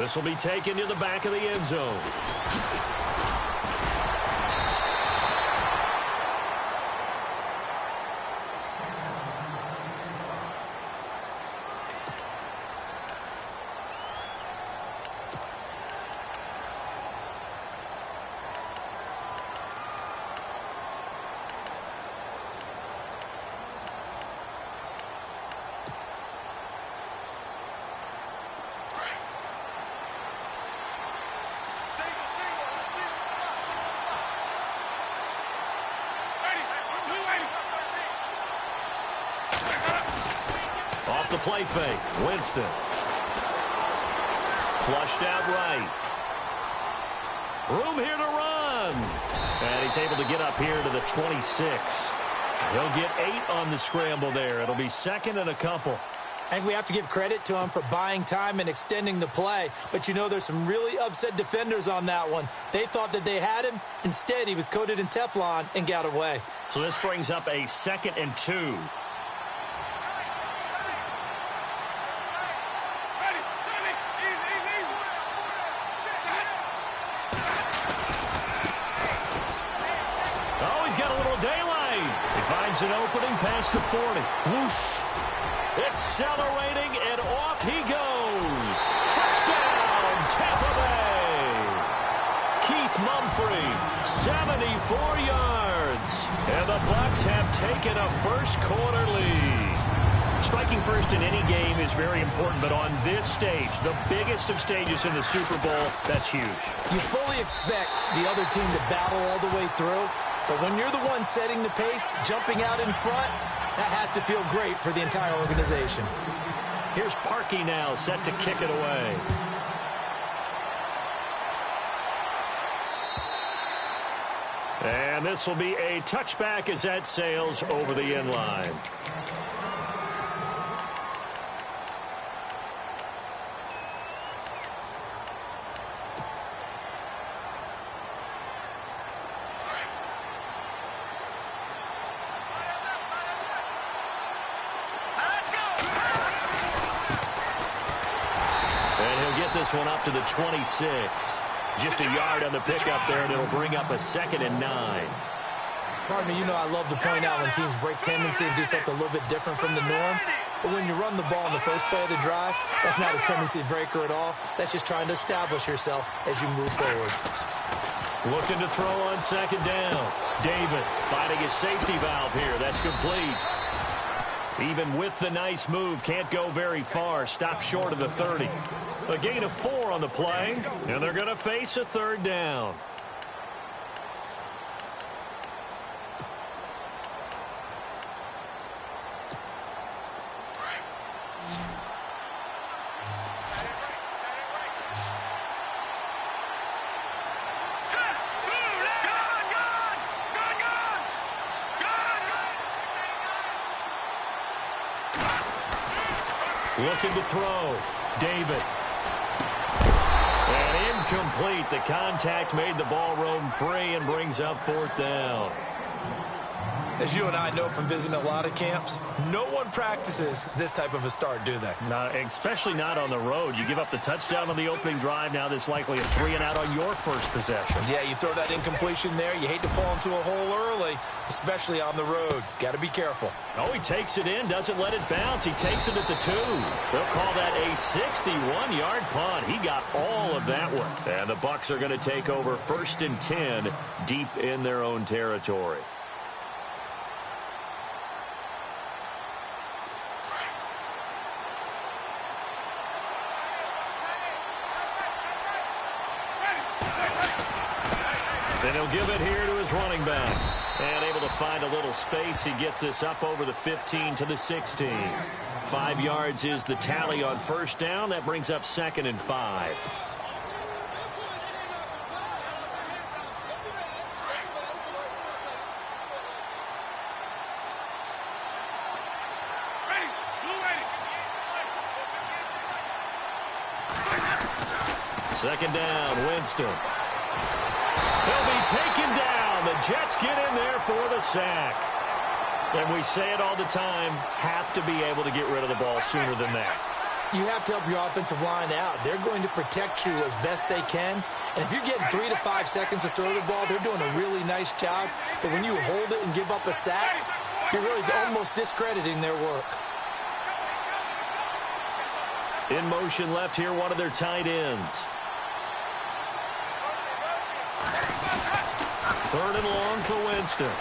This will be taken to the back of the end zone. Off the play fake, Winston. Flushed out right. Room here to run. And he's able to get up here to the 26. He'll get 8 on the scramble there. It'll be second and a couple. I think we have to give credit to him for buying time and extending the play. But, you know, there's some really upset defenders on that one. They thought that they had him. Instead, he was coated in Teflon and got away. So this brings up a 2nd and 2. Finds an opening past the 40. Whoosh. Accelerating, and off he goes. Touchdown, Tampa Bay. Keith Mumphrey, 74 yards. And the Bucs have taken a first-quarter lead. Striking first in any game is very important, but on this stage, the biggest of stages in the Super Bowl, that's huge. You fully expect the other team to battle all the way through. But when you're the one setting the pace, jumping out in front, that has to feel great for the entire organization. Here's Parkey now, set to kick it away. And this will be a touchback as that sails over the end line. This one up to the 26. Just a yard on the pickup there, and it'll bring up a 2nd and 9. Partner, you know I love to point out when teams break tendency and do something a little bit different from the norm. But when you run the ball in the first play of the drive, that's not a tendency breaker at all. That's just trying to establish yourself as you move forward. Looking to throw on 2nd down. David finding his safety valve here. That's complete. Even with the nice move, can't go very far. Stop short of the 30. A gain of 4 on the play, and they're going to face a 3rd down. Looking to throw. David. And incomplete. The contact made the ball roam free and brings up 4th down. As you and I know from visiting a lot of camps, no one practices this type of a start, do they? No, especially not on the road. You give up the touchdown on the opening drive. Now there's likely a 3-and-out on your first possession. Yeah, you throw that incompletion there. You hate to fall into a hole early, especially on the road. Got to be careful. Oh, he takes it in, doesn't let it bounce. He takes it at the 2. They'll call that a 61-yard punt. He got all of that one. And the Bucs are going to take over 1st and 10 deep in their own territory. Then he'll give it here to his running back. And able to find a little space. He gets this up over the 15 to the 16. 5 yards is the tally on 1st down. That brings up 2nd and 5. Second down, Winston. He'll be taken down. The Jets get in there for the sack. And we say it all the time, have to be able to get rid of the ball sooner than that. You have to help your offensive line out. They're going to protect you as best they can. And if you're getting 3 to 5 seconds to throw the ball, they're doing a really nice job. But when you hold it and give up a sack, you're really almost discrediting their work. In motion left here, one of their tight ends. 3rd and long for Winston.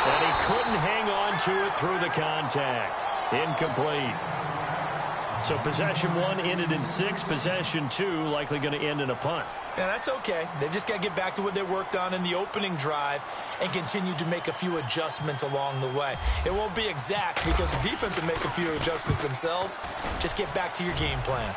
And he couldn't hang on to it through the contact. Incomplete. So possession 1 ended in 6. Possession 2 likely going to end in a punt. Yeah, that's okay. They've just got to get back to what they worked on in the opening drive and continue to make a few adjustments along the way. It won't be exact because the defense will make a few adjustments themselves. Just get back to your game plan.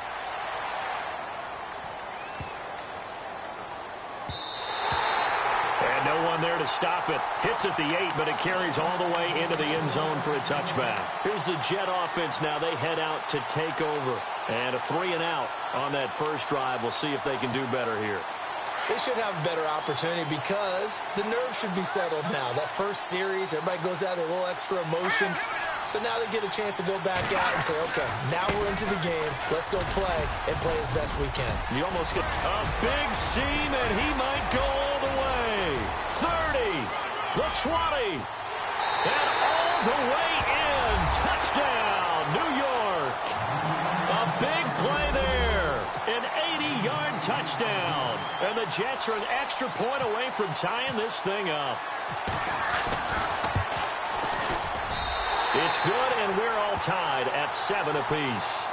And no one there to stop it. Hits at the 8, but it carries all the way into the end zone for a touchback. Here's the Jet offense now. They head out to take over. And a 3-and-out on that first drive. We'll see if they can do better here. They should have a better opportunity because the nerves should be settled now. That first series, everybody goes out with a little extra emotion. So now they get a chance to go back out and say, okay, now we're into the game. Let's go play and play as best we can. You almost get a big seam, and he might go all the way. 30, the 20, and all the way in. Touchdown, New York. A big play there. An 80-yard touchdown. And the Jets are an extra point away from tying this thing up. It's good, and we're all tied at 7 apiece.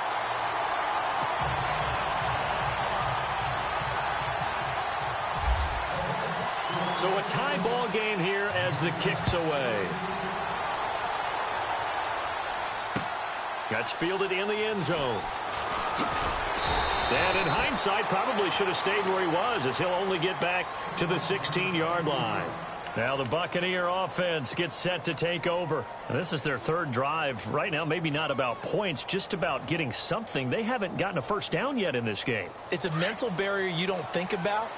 So a tie ball game here as the kick's away. That's fielded in the end zone. And in hindsight, probably should have stayed where he was as he'll only get back to the 16-yard line. Now the Buccaneer offense gets set to take over. And this is their 3rd drive. Right now, maybe not about points, just about getting something. They haven't gotten a first down yet in this game. It's a mental barrier you don't think about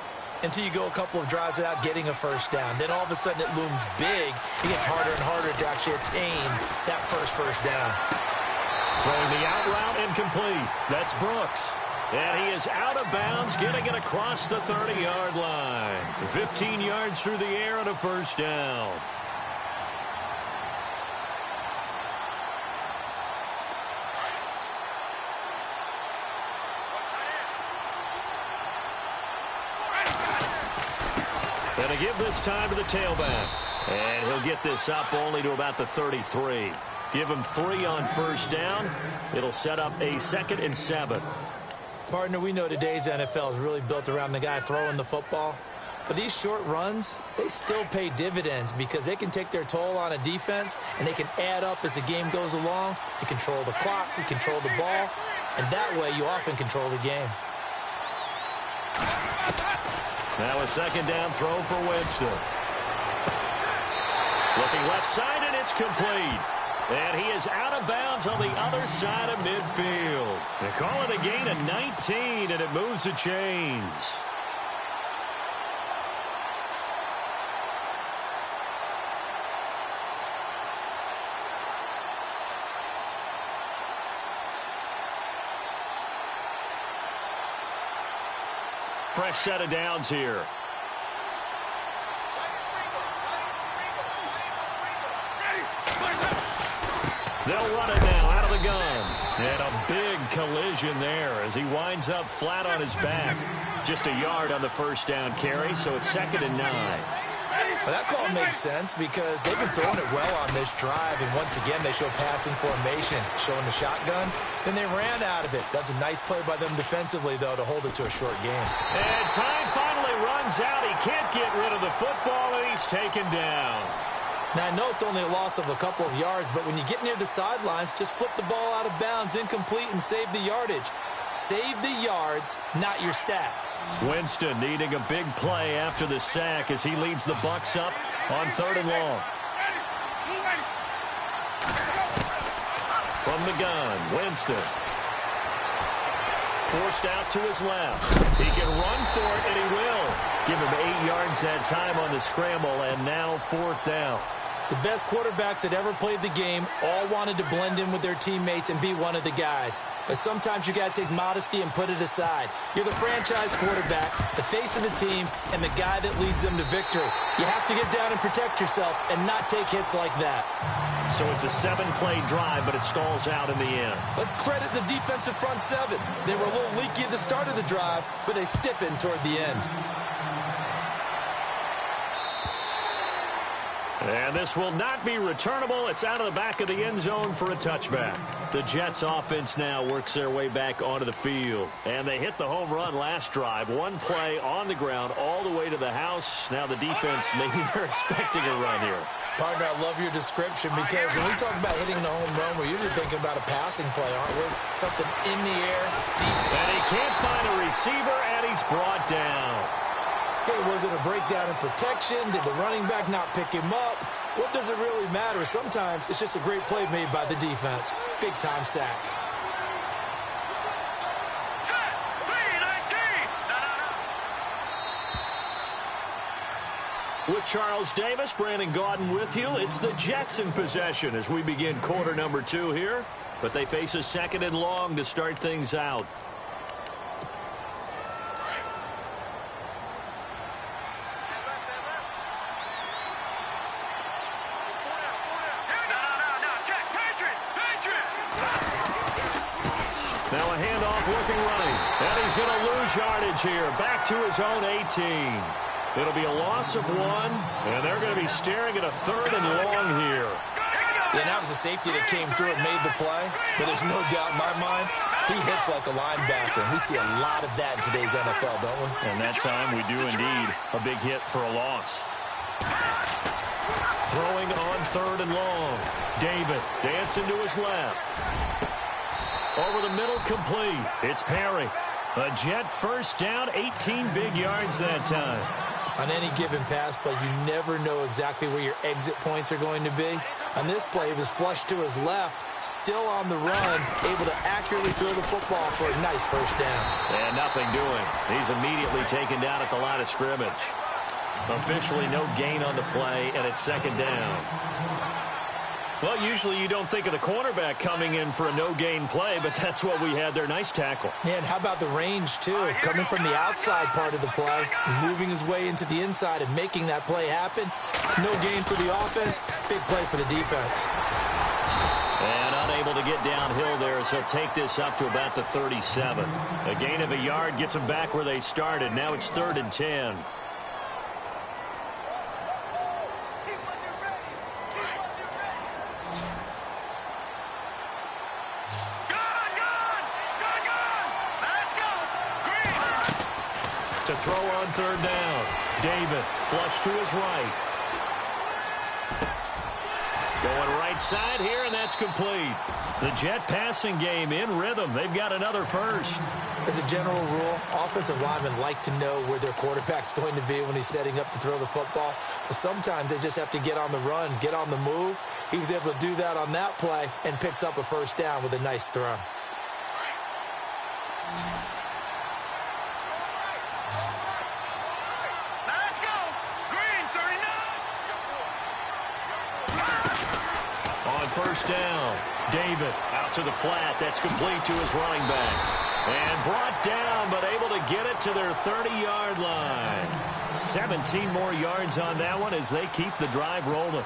until you go a couple of drives without getting a first down. Then all of a sudden it looms big. It gets harder and harder to actually attain that first down. Throwing the out route incomplete. That's Brooks. And he is out of bounds, getting it across the 30-yard line. 15 yards through the air and a first down. Going to give this time to the tailback. And he'll get this up only to about the 33. Give him 3 on first down. It'll set up a 2nd and 7. Partner, we know today's NFL is really built around the guy throwing the football. But these short runs, they still pay dividends because they can take their toll on a defense and they can add up as the game goes along. You control the clock, you control the ball, and that way you often control the game. Now a 2nd down throw for Winston. Looking left side, and it's complete. And he is out of bounds on the other side of midfield. They call it a gain of 19, and it moves the chains. Fresh set of downs here. They'll run it now out of the gun. And a big collision there as he winds up flat on his back. Just a yard on the first down carry, so it's 2nd and 9. Well, that call makes sense because they've been throwing it well on this drive, and once again they show passing formation, showing the shotgun. Then they ran out of it. That's a nice play by them defensively, though, to hold it to a short game. And time finally runs out. He can't get rid of the football, and he's taken down. Now, I know it's only a loss of a couple of yards, but when you get near the sidelines, just flip the ball out of bounds, incomplete, and save the yardage. Save the yards, not your stats. Winston needing a big play after the sack as he leads the Bucs up on 3rd and long. From the gun, Winston. Forced out to his left. He can run for it, and he will. Give him 8 yards that time on the scramble, and now 4th down. The best quarterbacks that ever played the game all wanted to blend in with their teammates and be one of the guys. But sometimes you got to take modesty and put it aside. You're the franchise quarterback, the face of the team, and the guy that leads them to victory. You have to get down and protect yourself and not take hits like that. So it's a 7-play drive, but it stalls out in the end. Let's credit the defensive front seven. They were a little leaky at the start of the drive, but they stiffened toward the end. And this will not be returnable. It's out of the back of the end zone for a touchback. The Jets offense now works their way back onto the field. And they hit the home run last drive. One play on the ground all the way to the house. Now the defense, maybe they're expecting a run here. Partner, I love your description because when we talk about hitting the home run, we're usually thinking about a passing play, aren't we? Something in the air, deep. And he can't find a receiver, and he's brought down. Okay, was it a breakdown in protection? Did the running back not pick him up? What does it really matter? Sometimes it's just a great play made by the defense. Big-time sack. With Charles Davis, Brandon Gaudin with you. It's the Jets in possession as we begin quarter number 2 here. But they face a 2nd and long to start things out. Now a handoff looking right. And he's going to lose yardage here. Back to his own 18. It'll be a loss of 1. And they're going to be staring at a 3rd and long here. Yeah, that was a safety that came through and made the play. But there's no doubt in my mind, he hits like a linebacker. And we see a lot of that in today's NFL, don't we? And that time we do indeed. A big hit for a loss. Throwing on 3rd and long. David dancing to his left. Over the middle, complete. It's Perry. A Jet first down, 18 big yards that time. On any given pass play, you never know exactly where your exit points are going to be. On this play, he was flushed to his left, still on the run, able to accurately throw the football for a nice first down. And nothing doing. He's immediately taken down at the line of scrimmage. Officially no gain on the play, and it's 2nd down. Well, usually you don't think of the cornerback coming in for a no-gain play, but that's what we had there. Nice tackle. Yeah, and how about the range, too? Coming from the outside part of the play, moving his way into the inside and making that play happen. No gain for the offense, big play for the defense. And unable to get downhill there as he'll take this up to about the 37. A gain of a yard gets them back where they started. Now it's 3rd and 10. To throw on 3rd down. David flush to his right. Going right side here, and that's complete. The Jet passing game in rhythm. They've got another first. As a general rule, offensive linemen like to know where their quarterback's going to be when he's setting up to throw the football. But sometimes they just have to get on the run, get on the move. He was able to do that on that play and picks up a first down with a nice throw. First down. David out to the flat. That's complete to his running back. And brought down, but able to get it to their 30-yard line. 17 more yards on that one as they keep the drive rolling.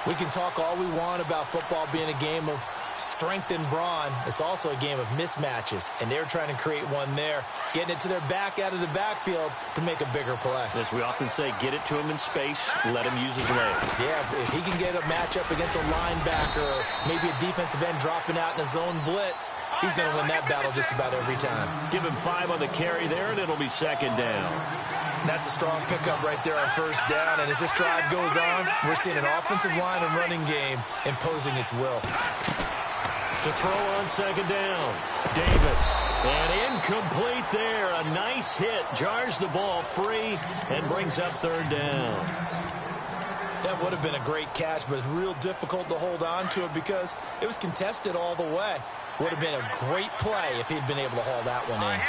We can talk all we want about football being a game of strength and brawn. It's also a game of mismatches, and they're trying to create one there, getting it to their back out of the backfield to make a bigger play. As we often say, get it to him in space, let him use his leg. Yeah, if he can get a matchup against a linebacker or maybe a defensive end dropping out in a zone blitz, he's going to win that battle just about every time. Give him 5 on the carry there, and it'll be 2nd down. That's a strong pickup right there on first down. And as this drive goes on, we're seeing an offensive line and running game imposing its will. To throw on 2nd down. David. And incomplete there. A nice hit. Jars the ball free and brings up 3rd down. That would have been a great catch, but it's real difficult to hold on to it because it was contested all the way. Would have been a great play if he'd been able to haul that one in.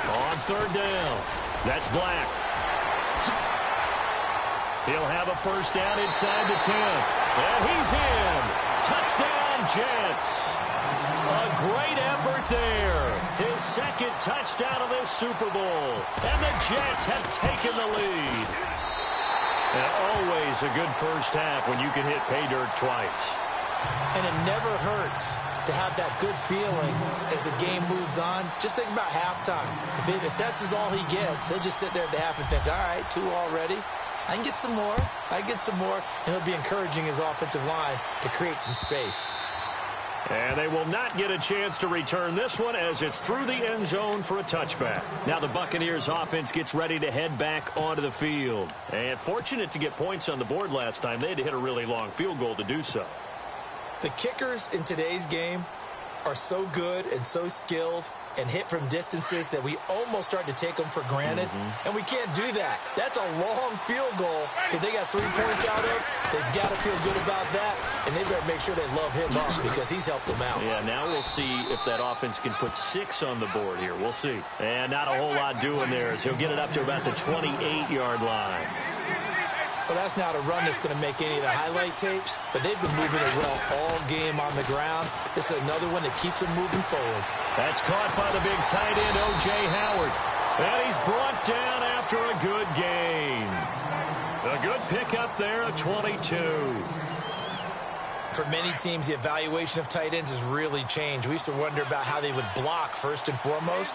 On 3rd down. That's Black. He'll have a first down inside the 10. And he's in. Touchdown, Jets. A great effort there. His second touchdown of this Super Bowl. And the Jets have taken the lead. And always a good first half when you can hit pay dirt twice. And it never hurts to have that good feeling as the game moves on. Just think about halftime. If that's all he gets, he'll just sit there at the half and think, all right, 2 already. I can get some more. I can get some more. And he'll be encouraging his offensive line to create some space. And they will not get a chance to return this one as it's through the end zone for a touchback. Now the Buccaneers offense gets ready to head back onto the field. And fortunate to get points on the board last time. They had to hit a really long field goal to do so. The kickers in today's game are so good and so skilled and hit from distances that we almost start to take them for granted. And we can't do that. That's a long field goal that they got 3 points out of. They've got to feel good about that, and they better make sure they love him up because he's helped them out. Yeah, now we'll see if that offense can put 6 on the board here. We'll see. And not a whole lot doing there as he'll get it up to about the 28-yard line. Well, that's not a run that's going to make any of the highlight tapes, but they've been moving it well all game on the ground. This is another one that keeps them moving forward. That's caught by the big tight end, O.J. Howard. And he's brought down after a good gain. A good pickup there, a 22. For many teams, the evaluation of tight ends has really changed. We used to wonder about how they would block first and foremost.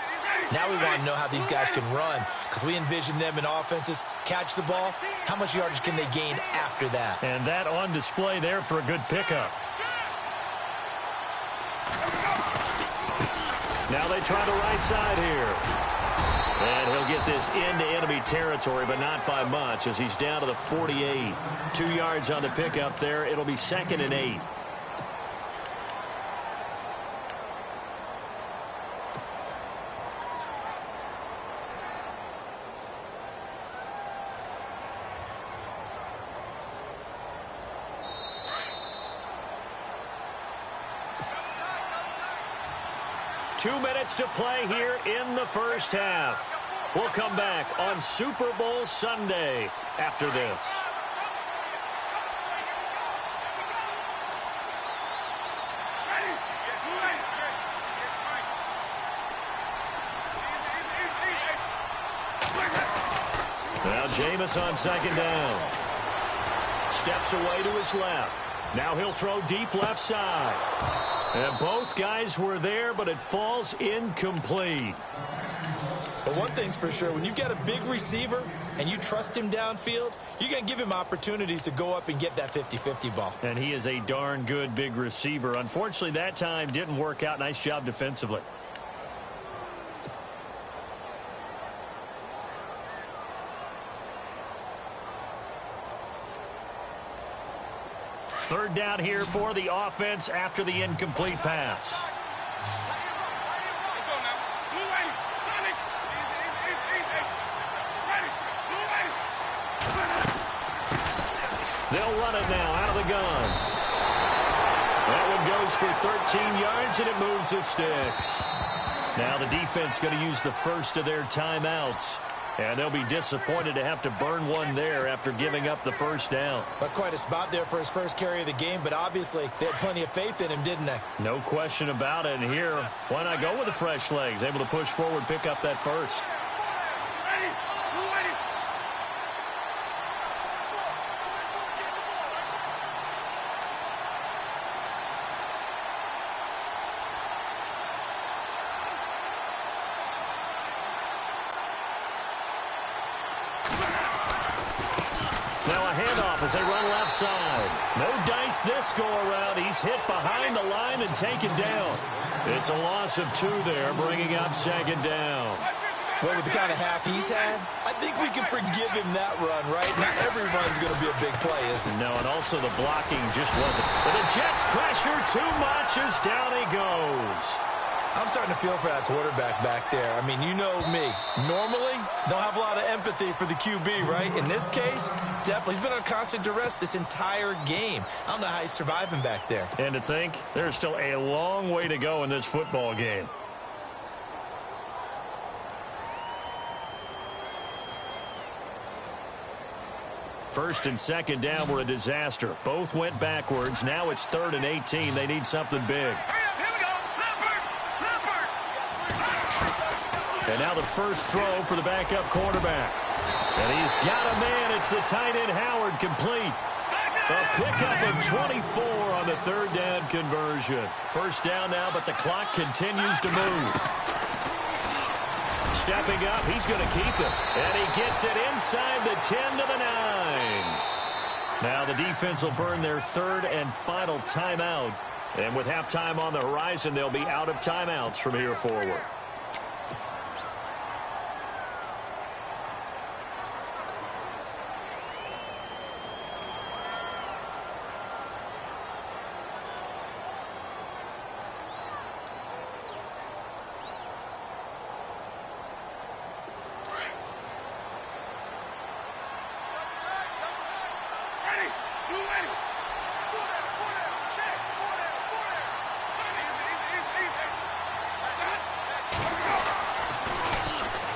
Now we want to know how these guys can run because we envision them in offenses, catch the ball. How much yardage can they gain after that? And that on display there for a good pickup. Now they try the right side here. And he'll get this into enemy territory, but not by much as he's down to the 48. 2 yards on the pickup there. It'll be 2nd and 8. Two minutes to play here in the first half. We'll come back on Super Bowl Sunday after this. Now Jameis on 2nd down. Steps away to his left. Now he'll throw deep left side. And both guys were there, but it falls incomplete. But one thing's for sure, when you've got a big receiver and you trust him downfield, you're going to give him opportunities to go up and get that 50-50 ball. And he is a darn good big receiver. Unfortunately, that time didn't work out. Nice job defensively. Third down here for the offense after the incomplete pass. They'll run it now out of the gun. That one goes for 13 yards, and it moves the sticks. Now the defense going to use the first of their timeouts. And they'll be disappointed to have to burn one there after giving up the first down. That's quite a spot there for his first carry of the game, but obviously they had plenty of faith in him, didn't they? No question about it. And here, why not go with the fresh legs? Able to push forward, pick up that first. As they run left side. No dice this go-around. He's hit behind the line and taken down. It's a loss of 2 there, bringing up 2nd down. Well, with the kind of half he's had, I think we can forgive him that run, right? Not every run's going to be a big play, is it? No, and also the blocking just wasn't. But the Jets pressure too much as down he goes. I'm starting to feel for that quarterback back there. I mean, you know me. Normally, don't have a lot of empathy for the QB, right? In this case, definitely. He's been on constant duress this entire game. I don't know how he's surviving back there. And to think, there's still a long way to go in this football game. First and second down were a disaster. Both went backwards. Now it's 3rd and 18. They need something big. And now the first throw for the backup quarterback. And he's got a man. It's the tight end Howard, complete. A pickup of 24 on the 3rd down conversion. First down now, but the clock continues to move. Stepping up, he's going to keep it. And he gets it inside the 10 to the 9. Now the defense will burn their 3rd and final timeout. And with halftime on the horizon, they'll be out of timeouts from here forward.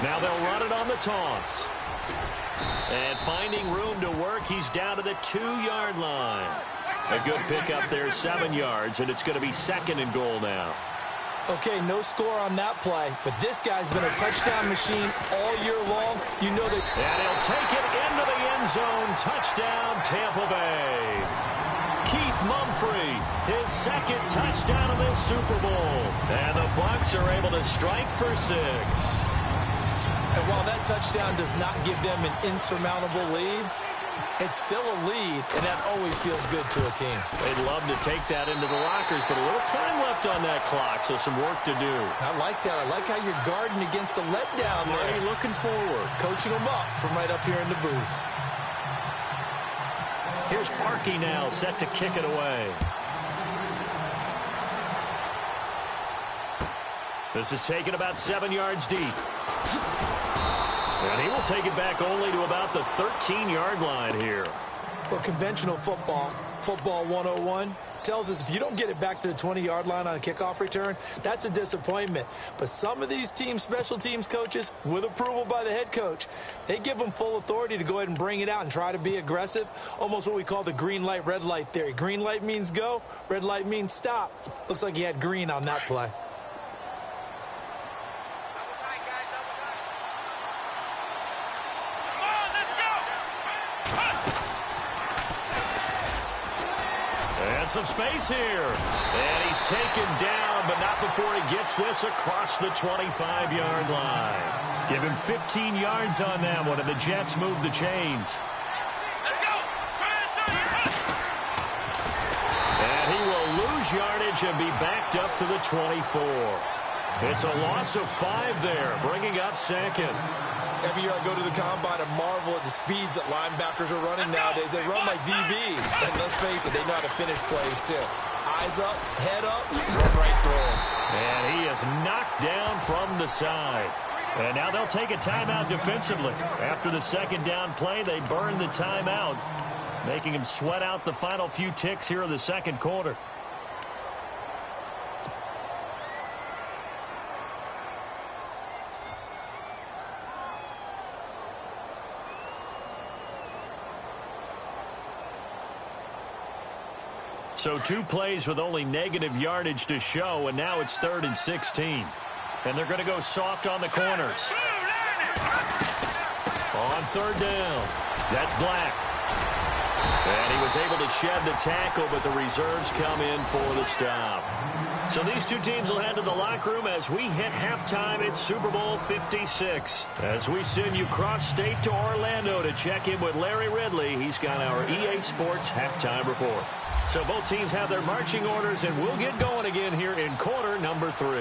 Now they'll run it on the toss. And finding room to work, he's down to the 2-yard line. A good pickup there, 7 yards, and it's going to be 2nd and goal now. Okay, no score on that play, but this guy's been a touchdown machine all year long. You know that. And he'll take it into the end zone. Touchdown, Tampa Bay. Keith Mumphrey, his 2nd touchdown of this Super Bowl. And the Bucs are able to strike for 6. And while that touchdown does not give them an insurmountable lead, it's still a lead, and that always feels good to a team. They'd love to take that into the lockers, but a little time left on that clock, so some work to do. I like that. I like how you're guarding against a letdown there. Already looking forward. Coaching them up from right up here in the booth. Here's Parkey now, set to kick it away. This is taken about 7 yards deep. And he will take it back only to about the 13-yard line here. Well, conventional football 101, tells us if you don't get it back to the 20-yard line on a kickoff return, that's a disappointment. But some of these teams, special teams coaches, with approval by the head coach, they give them full authority to go ahead and bring it out and try to be aggressive, almost what we call the green light, red light theory. Green light means go, red light means stop. Looks like he had green on that play. Some space here. And he's taken down, but not before he gets this across the 25-yard line. Give him 15 yards on that one, and the Jets move the chains. And he will lose yardage and be backed up to the 24. It's a loss of 5 there, bringing up 2nd. Every year I go to the combine and marvel at the speeds that linebackers are running nowadays. They run like DBs. And let's face it, they know how to finish plays too. Eyes up, head up, run right through him. And he is knocked down from the side. And now they'll take a timeout defensively. After the 2nd down play, they burn the timeout, making him sweat out the final few ticks here in the 2nd quarter. So 2 plays with only negative yardage to show, and now it's 3rd and 16. And they're going to go soft on the corners. On 3rd down, that's Black. And he was able to shed the tackle, but the reserves come in for the stop. So these two teams will head to the locker room as we hit halftime at Super Bowl 56. As we send you cross-state to Orlando to check in with Larry Ridley, he's got our EA Sports halftime report. So both teams have their marching orders, and we'll get going again here in quarter number 3.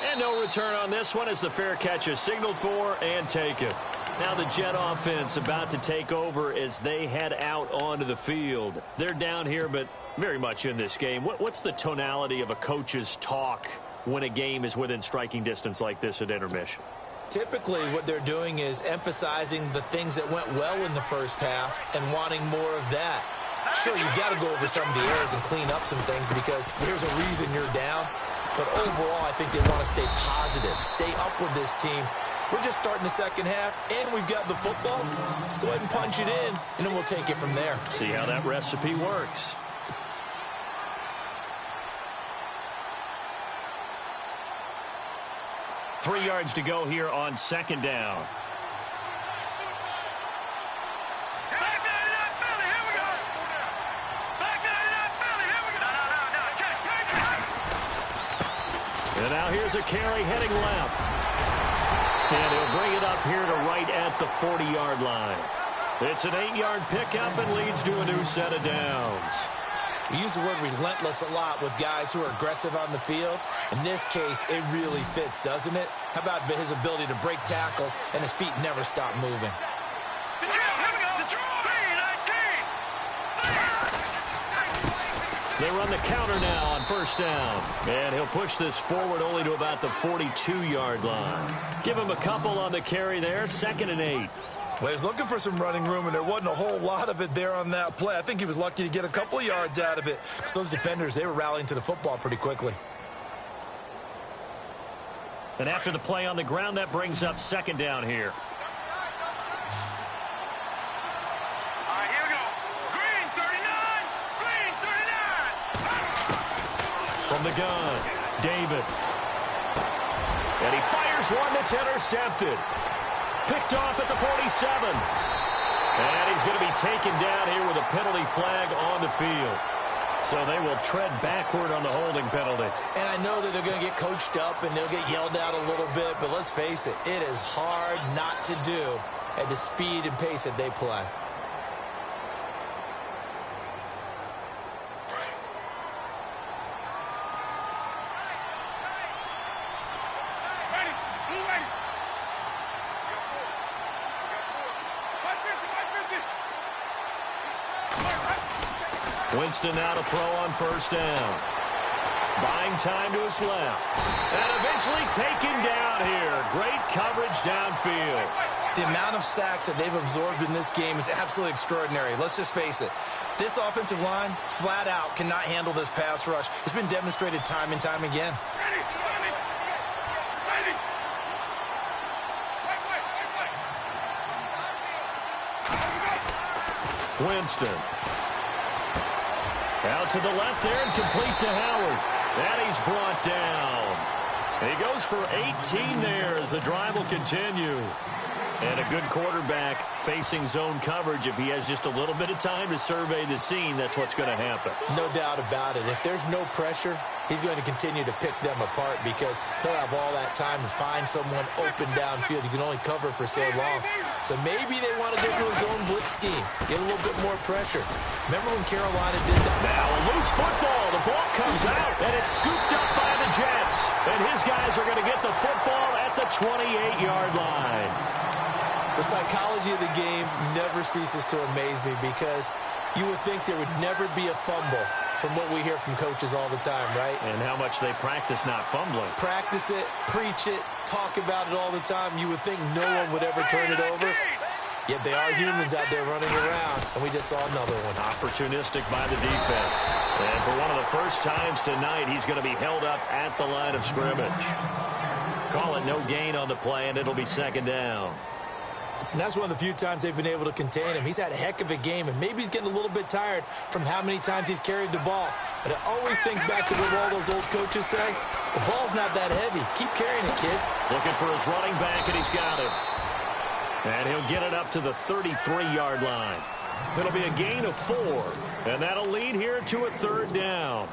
And no return on this one as the fair catch is signaled for and taken. Now the Jet offense about to take over as they head out onto the field. They're down here, but very much in this game. What's the tonality of a coach's talk when a game is within striking distance like this at intermission? Typically, what they're doing is emphasizing the things that went well in the first half and wanting more of that. Sure, you got to go over some of the errors and clean up some things because there's a reason you're down. But overall, I think they want to stay positive, stay up with this team, We're just starting the second half, and we've got the football. Let's go ahead and punch it in, and then we'll take it from there. See how that recipe works. Three yards to go here on second down. And now here's a carry heading left. And he'll bring it up here to right at the 40-yard line. It's an 8-yard pickup and leads to a new set of downs. We use the word relentless a lot with guys who are aggressive on the field. In this case, it really fits, doesn't it? How about his ability to break tackles and his feet never stop moving? They run the counter now on first down. And he'll push this forward only to about the 42-yard line. Give him a couple on the carry there, 2nd and 8. Well, he's looking for some running room, and there wasn't a whole lot of it there on that play. I think he was lucky to get a couple of yards out of it. Because those defenders, they were rallying to the football pretty quickly. And after the play on the ground, that brings up 2nd down here. From the gun, David. And he fires one that's intercepted. Picked off at the 47. And he's going to be taken down here with a penalty flag on the field. So they will tread backward on the holding penalty. And I know that they're going to get coached up and they'll get yelled at a little bit, but let's face it, it is hard not to do at the speed and pace that they play. Winston now to throw on first down. Buying time to his left. And eventually taken down here. Great coverage downfield. The amount of sacks that they've absorbed in this game is absolutely extraordinary. Let's just face it. This offensive line, flat out, cannot handle this pass rush. It's been demonstrated time and time again. Winston. Out to the left there and complete to Howard. And he's brought down. He goes for 18 there as the drive will continue. And a good quarterback facing zone coverage. If he has just a little bit of time to survey the scene, that's what's going to happen. No doubt about it. If there's no pressure, he's going to continue to pick them apart because he'll have all that time to find someone open downfield. You can only cover for so long. So maybe they want to go to a zone blitz scheme, get a little bit more pressure. Remember when Carolina did that? Now a loose football. The ball comes out, and it's scooped up by the Jets. And his guys are going to get the football at the 28-yard line. The psychology of the game never ceases to amaze me because you would think there would never be a fumble from what we hear from coaches all the time, right? And how much they practice not fumbling. Practice it, preach it, talk about it all the time. You would think no one would ever turn it over. Yet they are humans out there running around, and we just saw another one. Opportunistic by the defense. And for one of the first times tonight, he's going to be held up at the line of scrimmage. Call it no gain on the play, and it'll be 2nd down. And that's one of the few times they've been able to contain him. He's had a heck of a game, and maybe he's getting a little bit tired from how many times he's carried the ball. But I always think back to what all those old coaches say. The ball's not that heavy. Keep carrying it, kid. Looking for his running back, and he's got him. And he'll get it up to the 33-yard line. It'll be a gain of 4, and that'll lead here to a 3rd down.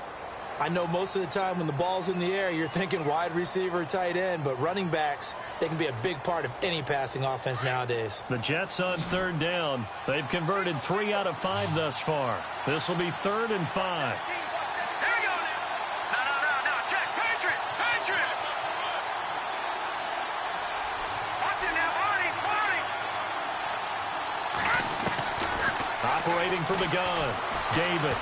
I know most of the time when the ball's in the air, you're thinking wide receiver, tight end, but running backs, they can be a big part of any passing offense nowadays. The Jets on 3rd down. They've converted 3 out of 5 thus far. This will be 3rd and 5. Operating from the gun, David.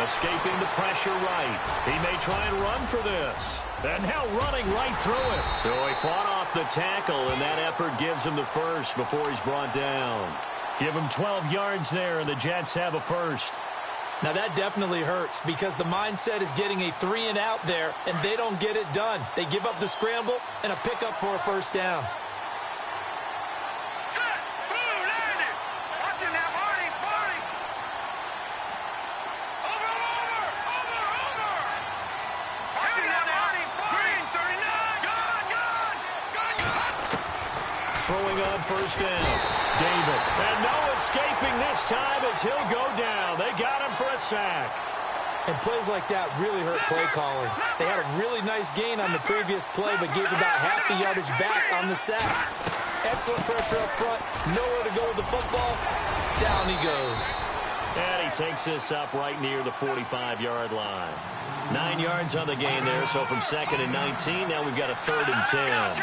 Escaping the pressure right. He may try and run for this. And now running right through it. So he fought off the tackle, and that effort gives him the first before he's brought down. Give him 12 yards there, and the Jets have a first. Now that definitely hurts because the mindset is getting a 3 and out there, and they don't get it done. They give up the scramble and a pickup for a first down. Throwing on first down. David. And no escaping this time as he'll go down. They got him for a sack. And plays like that really hurt play calling. They had a really nice gain on the previous play, but gave about half the yardage back on the sack. Excellent pressure up front. Nowhere to go with the football. Down he goes. And he takes this up right near the 45-yard line. 9 yards on the gain there, so from 2nd and 19, now we've got a 3rd and 10.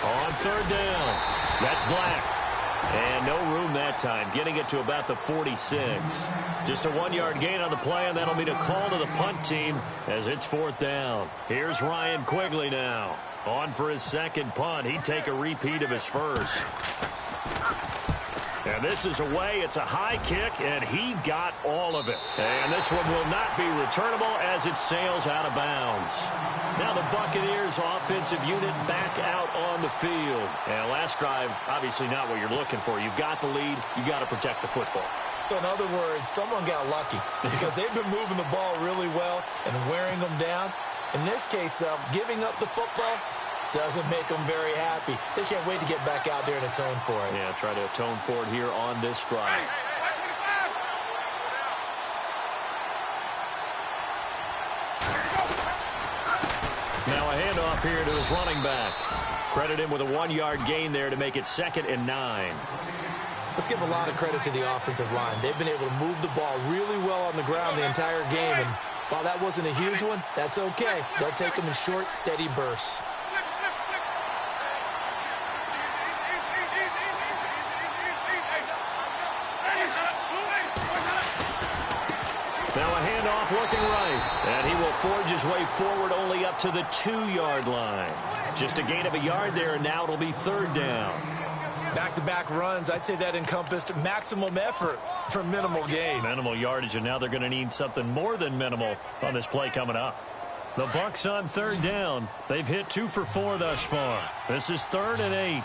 On 3rd down, that's Black. And no room that time, getting it to about the 46. Just a 1-yard gain on the play, and that'll mean a call to the punt team as it's 4th down. Here's Ryan Quigley now. On for his 2nd punt. He'd take a repeat of his first. And this is away. It's a high kick, and he got all of it. And this one will not be returnable as it sails out of bounds. Now the Buccaneers offensive unit back out on the field. And last drive, obviously not what you're looking for. You've got the lead. You've got to protect the football. So in other words, someone got lucky because they've been moving the ball really well and wearing them down. In this case, though, giving up the football doesn't make them very happy. They can't wait to get back out there and atone for it. Yeah, try to atone for it here on this drive. Now a handoff here to his running back. Credit him with a 1-yard gain there to make it 2nd and 9. Let's give a lot of credit to the offensive line. They've been able to move the ball really well on the ground the entire game. And while that wasn't a huge one, that's okay. They'll take them in short, steady bursts. Now a handoff looking right. And he will forge his way forward only up to the 2-yard line. Just a gain of a yard there, and now it'll be 3rd down. Back-to-back runs, I'd say that encompassed maximum effort for minimal gain. Minimal yardage, and now they're going to need something more than minimal on this play coming up. The Bucs on 3rd down. They've hit 2 for 4 thus far. This is 3rd and 8.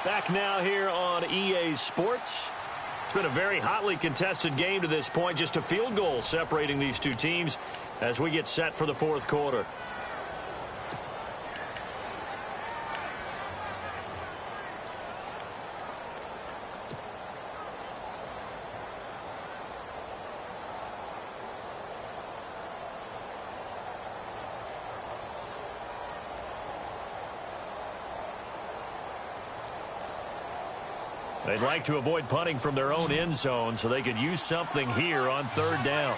Back now here on EA Sports. It's been a very hotly contested game to this point. Just a field goal separating these two teams as we get set for the 4th quarter. They'd like to avoid punting from their own end zone so they could use something here on 3rd down.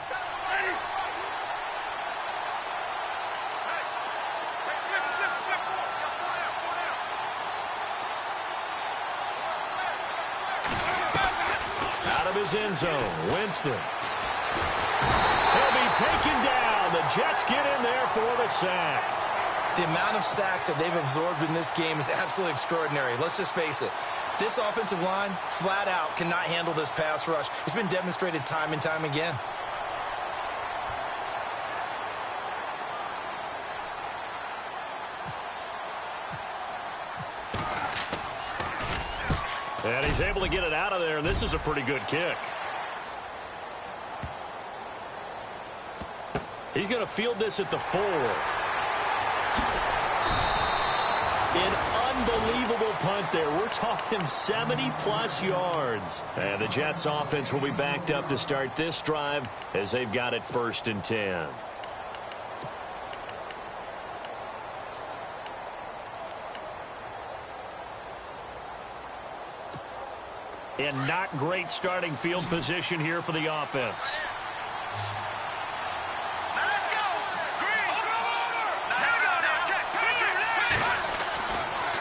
Out of his end zone, Winston. He'll be taken down. The Jets get in there for the sack. The amount of sacks that they've absorbed in this game is absolutely extraordinary. Let's just face it. This offensive line, flat out, cannot handle this pass rush. It's been demonstrated time and time again. And he's able to get it out of there, and this is a pretty good kick. He's going to field this at the 4. An unbelievable punt there. We're talking 70-plus yards. And the Jets offense will be backed up to start this drive as they've got it 1st and 10. And not great starting field position here for the offense.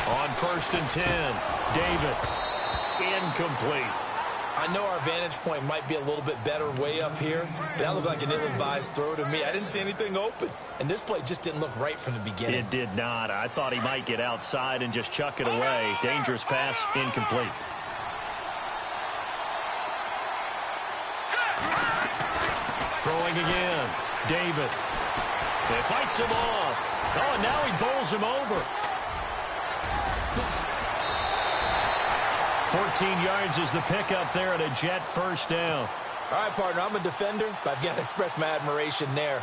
On 1st and 10, David, incomplete. I know our vantage point might be a little bit better way up here, but that looked like an ill-advised throw to me. I didn't see anything open, and this play just didn't look right from the beginning. It did not. I thought he might get outside and just chuck it away. Dangerous pass, incomplete. Throwing again, David. It fights him off. Oh, and now he bowls him over. 14 yards is the pickup there and a Jet first down. All right, partner, I'm a defender, but I've got to express my admiration there.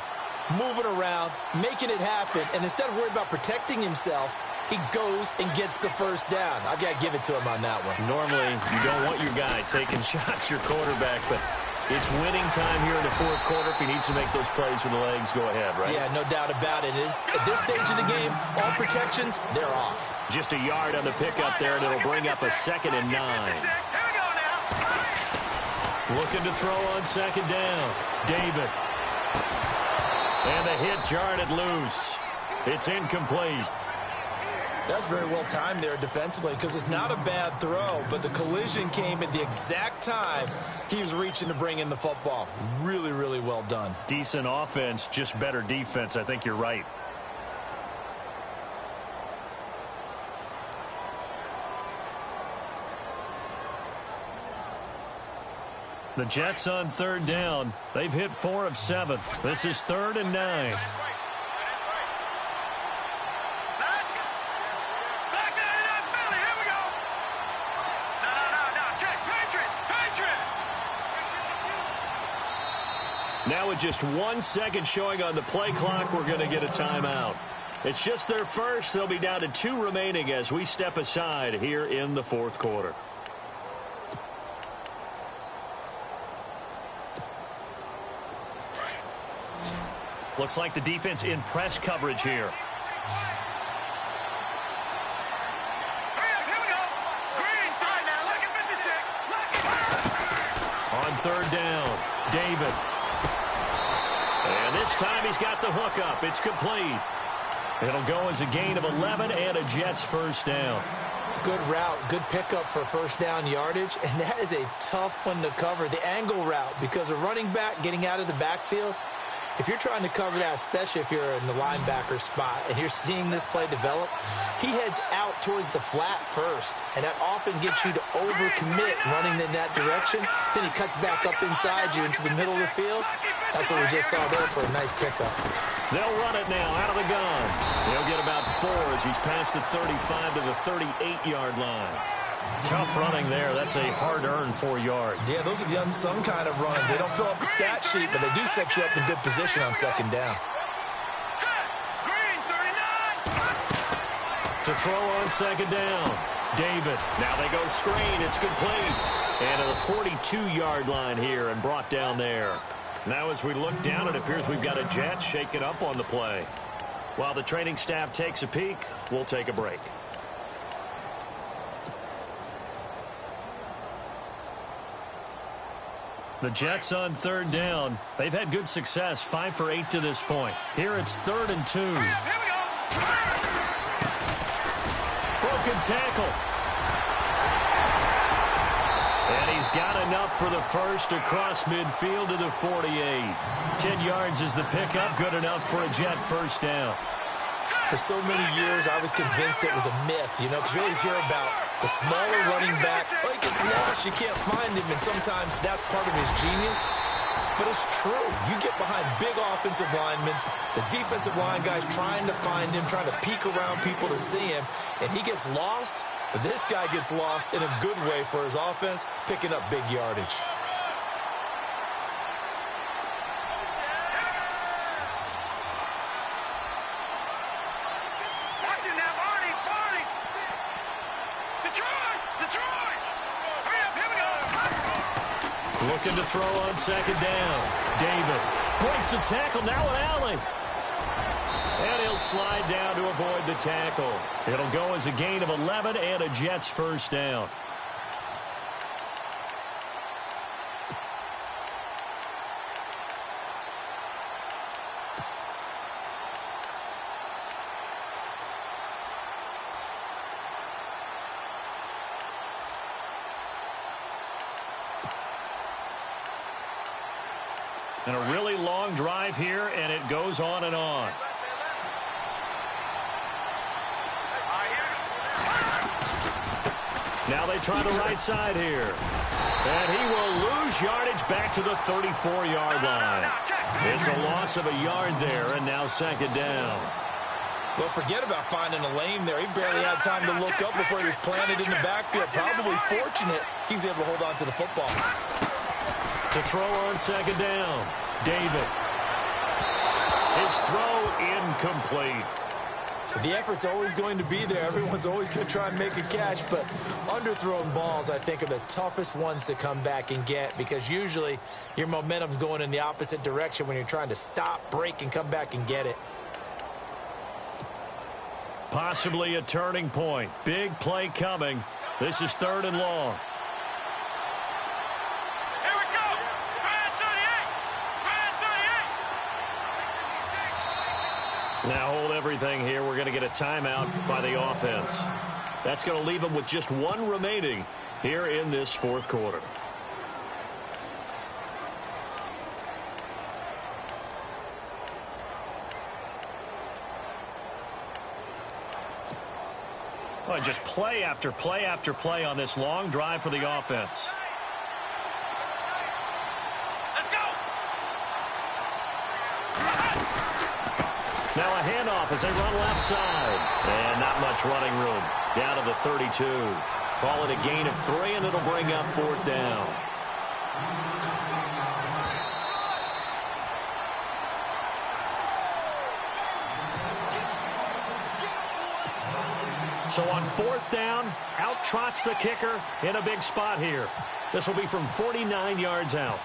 Moving around, making it happen, and instead of worrying about protecting himself, he goes and gets the first down. I've got to give it to him on that one. Normally, you don't want your guy taking shots, your quarterback, but it's winning time here in the fourth quarter. If he needs to make those plays with the legs, go ahead, right? Yeah, no doubt about it. At this stage of the game, all protections, they're off. Just a yard on the pickup there, and it'll bring up a 2nd and 9. Looking to throw on 2nd down. David. And the hit jarred it loose. It's incomplete. That's very well timed there defensively because it's not a bad throw, but the collision came at the exact time he was reaching to bring in the football. Really, really well done. Decent offense, just better defense. I think you're right. The Jets on 3rd down. They've hit 4 of 7. This is 3rd and 9. Now with just 1 second showing on the play clock, we're going to get a timeout. It's just their first. They'll be down to 2 remaining as we step aside here in the fourth quarter. Looks like the defense in press coverage here. On 3rd down, David. And this time he's got the hook up. It's complete. It'll go as a gain of 11 and a Jets first down. Good route, good pickup for first down yardage, and that is a tough one to cover. The angle route, because a running back getting out of the backfield, if you're trying to cover that, especially if you're in the linebacker spot and you're seeing this play develop, he heads out towards the flat first, and that often gets you to overcommit running in that direction. Then he cuts back up inside you into the middle of the field. That's what we just saw there for a nice pickup. They'll run it now out of the gun. He'll get about 4 as he's past the 35 to the 38-yard line. Tough running there. That's a hard-earned 4 yards. Yeah, those are the unsung kind of runs. They don't fill up the stat sheet, but they do set you up in good position on 2nd down. To throw on 2nd down, David. Now they go screen. It's complete. And to the 42-yard line here and brought down there. Now as we look down, it appears we've got a Jet shaken up on the play. While the training staff takes a peek, we'll take a break. The Jets on 3rd down. They've had good success, 5 for 8 to this point. Here it's 3rd and 2. Broken tackle. And he's got enough for the first across midfield to the 48. 10 yards is the pickup, good enough for a Jet first down. For so many years, I was convinced it was a myth, you know, because you always hear about the smaller running back. Oh, he gets lost, you can't find him, and sometimes that's part of his genius. But it's true. You get behind big offensive linemen, the defensive line guys trying to find him, trying to peek around people to see him, and he gets lost. But this guy gets lost in a good way for his offense, picking up big yardage. Looking to throw on 2nd down. David breaks the tackle, now an alley. And he'll slide down to avoid the tackle. It'll go as a gain of 11 and a Jets first down. And a really long drive here, and it goes on and on. Now they try the right side here. And he will lose yardage back to the 34-yard line. It's a loss of a yard there, and now second down. Well, forget about finding a lane there. He barely had time to look up before he was planted in the backfield. Probably fortunate he was able to hold on to the football. To throw on second down, David. His throw incomplete. The effort's always going to be there. Everyone's always going to try and make a catch, but underthrown balls, I think, are the toughest ones to come back and get because usually your momentum's going in the opposite direction when you're trying to stop, break, and come back and get it. Possibly a turning point. Big play coming. This is 3rd and long. Here we go. 38. Now hold everything here. We're going to get a timeout by the offense. That's going to leave them with just one remaining here in this 4th quarter. Well, just play after play after play on this long drive for the offense. Let's go. Now a handoff as they run left side. And not much running room. Down to the 32. Call it a gain of 3, and it'll bring up 4th down. So on 4th down, out trots the kicker in a big spot here. This will be from 49 yards out.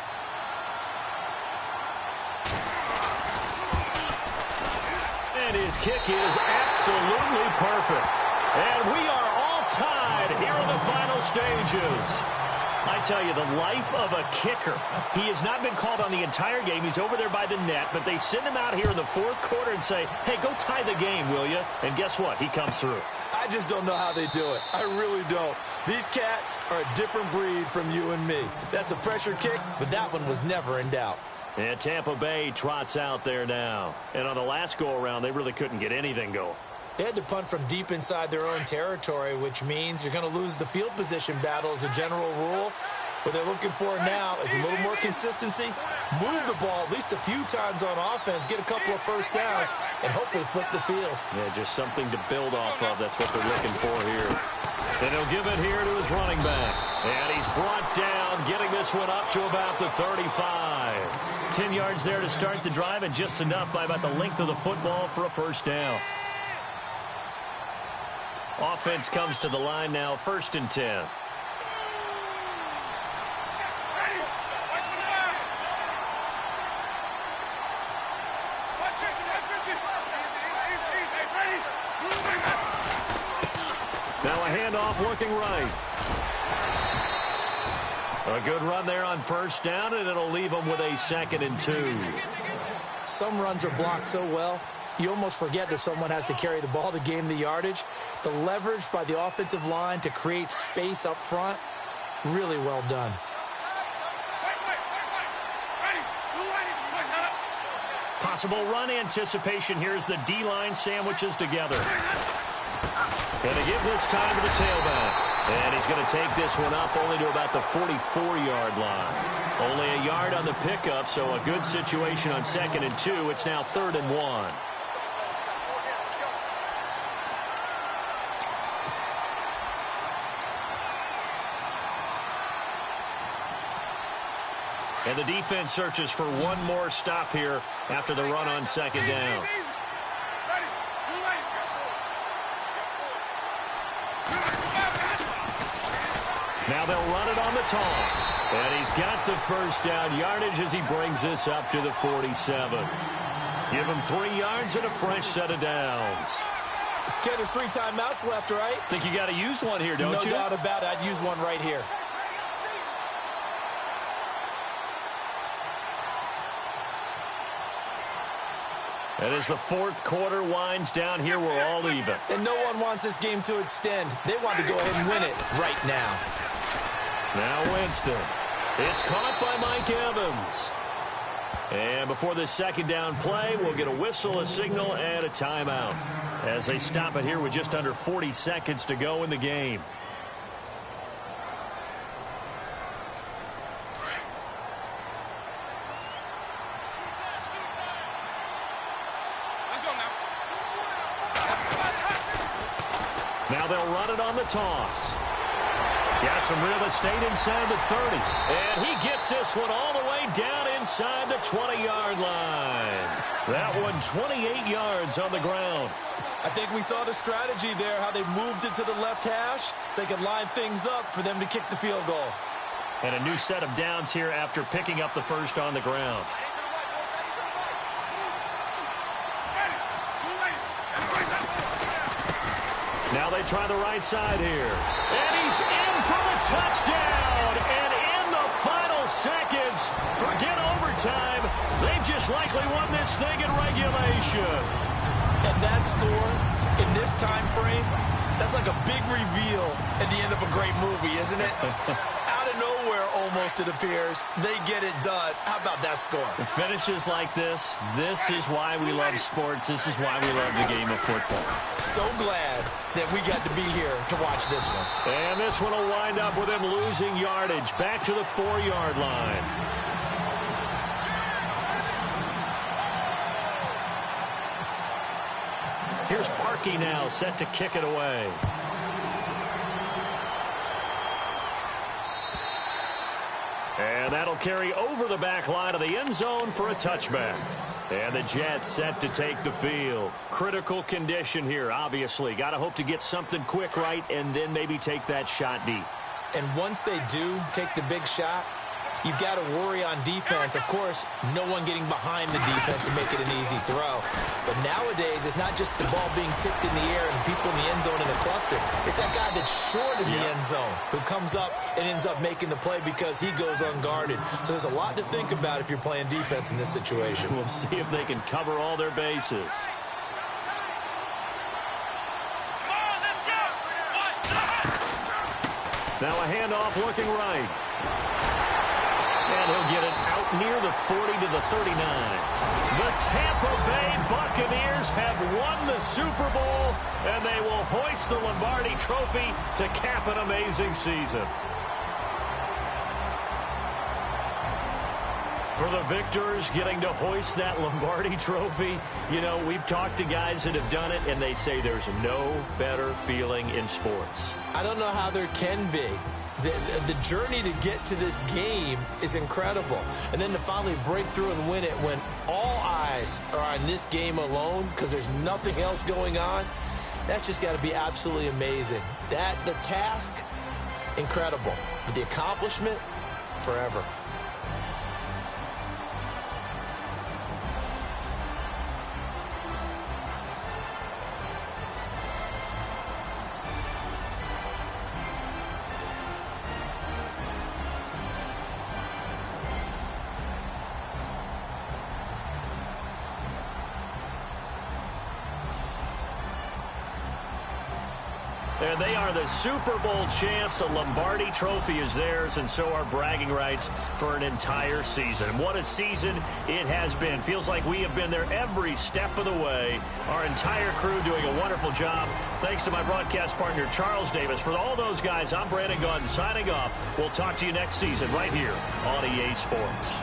And his kick is absolutely perfect. And we are all tied here in the final stages. I tell you, the life of a kicker. He has not been called on the entire game. He's over there by the net, but they send him out here in the 4th quarter and say, hey, go tie the game, will you? And guess what? He comes through. I just don't know how they do it. I really don't. These cats are a different breed from you and me. That's a pressure kick, but that one was never in doubt. And Tampa Bay trots out there now. And on the last go-around, they really couldn't get anything going. They had to punt from deep inside their own territory, which means you're going to lose the field position battle as a general rule. What they're looking for now is a little more consistency, move the ball at least a few times on offense, get a couple of first downs, and hopefully flip the field. Yeah, just something to build off of. That's what they're looking for here. And he'll give it here to his running back. And he's brought down, getting this one up to about the 35. 10 yards there to start the drive, and just enough by about the length of the football for a first down. Offense comes to the line now, 1st and 10. Now a handoff looking right. A good run there on 1st down, and it'll leave them with a 2nd and 2. Some runs are blocked so well, you almost forget that someone has to carry the ball to gain the yardage. The leverage by the offensive line to create space up front, really well done. Possible run anticipation here as the D-line sandwiches together. Going to give this time to the tailback. And he's going to take this one up only to about the 44-yard line. Only a yard on the pickup, so a good situation on 2nd and 2. It's now 3rd and 1. And the defense searches for one more stop here after the run on 2nd down. Now they'll run it on the toss. And he's got the first down yardage as he brings this up to the 47. Give him 3 yards and a fresh set of downs. Okay, there's 3 timeouts left, right? Think you got to use one here, don't you? No doubt about it. I'd use one right here. And as the 4th quarter winds down here, we're all even. And no one wants this game to extend. They want to go ahead and win it right now. Now Winston. It's caught by Mike Evans. And before this 2nd down play, we'll get a whistle, a signal, and a timeout as they stop it here with just under 40 seconds to go in the game. Now they'll run it on the toss. Got some real estate inside the 30. And he gets this one all the way down inside the 20-yard line. That one 28 yards on the ground. I think we saw the strategy there, how they moved it to the left hash so they could line things up for them to kick the field goal. And a new set of downs here after picking up the first on the ground. Now they try the right side here. And he's in for the touchdown. And in the final seconds, forget overtime, they've just likely won this thing in regulation. And that score in this time frame, that's like a big reveal at the end of a great movie, isn't it? Out of nowhere, almost, it appears, they get it done. How about that score? The finishes like this is why we love sports. This is why we love the game of football. So glad that we got to be here to watch this one. And this one will wind up with him losing yardage back to the 4-yard line. Here's Parkey now, set to kick it away. And that'll carry over the back line of the end zone for a touchback. And the Jets set to take the field. Critical condition here, obviously. Got to hope to get something quick right and then maybe take that shot deep. And once they do take the big shot, you've got to worry on defense. Of course, no one getting behind the defense and make it an easy throw. But nowadays, it's not just the ball being tipped in the air and people in the end zone in a cluster. It's that guy that's short in the end zone who comes up and ends up making the play because he goes unguarded. So there's a lot to think about if you're playing defense in this situation. We'll see if they can cover all their bases. Now a handoff looking right. And he'll get it out near the 40 to the 39. The Tampa Bay Buccaneers have won the Super Bowl, and they will hoist the Lombardi Trophy to cap an amazing season. For the victors getting to hoist that Lombardi Trophy, you know, we've talked to guys that have done it, and they say there's no better feeling in sports. I don't know how there can be. The journey to get to this game is incredible. And then to finally break through and win it when all eyes are on this game alone because there's nothing else going on, that's just got to be absolutely amazing. The task, incredible. But the accomplishment, forever. And they are the Super Bowl champs. The Lombardi Trophy is theirs, and so are bragging rights for an entire season. And what a season it has been. Feels like we have been there every step of the way. Our entire crew doing a wonderful job. Thanks to my broadcast partner, Charles Davis. For all those guys, I'm Brandon Gunn signing off. We'll talk to you next season right here on EA Sports.